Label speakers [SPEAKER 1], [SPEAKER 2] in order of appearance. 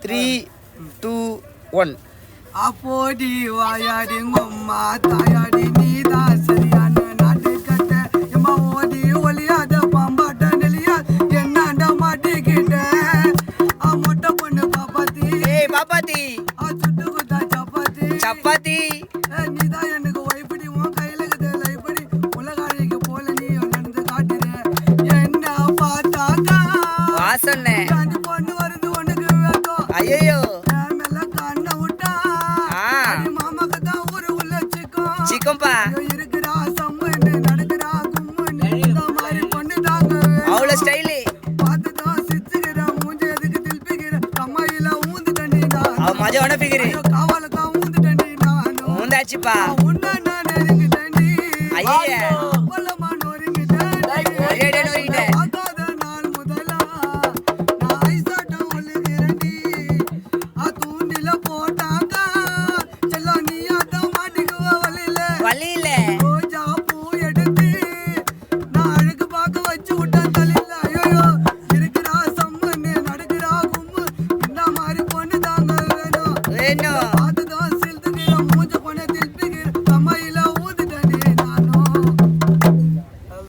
[SPEAKER 1] 3, 2, 1.
[SPEAKER 2] அப்போடி வாயாடி உம்மா தாயாடி நீதான் சரியான நாட்டுக்கட்ட எம்மா ஓடி ஒளியாத பாம்பாட்ட நெளியா என்னாண்ட மாட்டிக்கிட்ட மொட்டை பொண்ணு பாப்பாத்தி
[SPEAKER 1] பாப்பாத்தி
[SPEAKER 2] சுட்டு குத்தா சப்பாத்தி
[SPEAKER 1] சப்பாத்தி
[SPEAKER 2] நீதான் எனக்கு வைப்படி உன் கையில லைப்படி உலகாழிக்கு போல நீ நடந்து காட்டுற என்ன பார்த்தாக்கா
[SPEAKER 1] வாசனை
[SPEAKER 2] பொண்ணு வருது உனக்கு வேட்டும்
[SPEAKER 1] ஐயோ சிக்கம்பா
[SPEAKER 2] நடக்குறா கும்மு இந்த மாதிரி பொண்ணு தாங்க
[SPEAKER 1] அவ்வளோ ஸ்டைலு
[SPEAKER 2] பார்த்துதான் சிச்சுக்கிற மூஞ்சி எதுக்கு திருப்பிக்கிற கம்மாயில ஊந்து தண்டி
[SPEAKER 1] அவ மஜான ஃபிகர்
[SPEAKER 2] காவலுக்கா ஊந்து தண்டி நானும்
[SPEAKER 1] ஊந்தாச்சுப்பா
[SPEAKER 2] உன்ன நான் நெருங்கி தண்டி
[SPEAKER 1] ஐயா
[SPEAKER 2] பல்லமா நொறுங்கி தண்டி பார்க்காத நாள் முதலா நான் ஐசாட்டம் ஒழுகிறண்டி தூண்டில போட்டாக்கா செல்லம் நீ ஆட்டம் மாட்டிக்குவ வழியில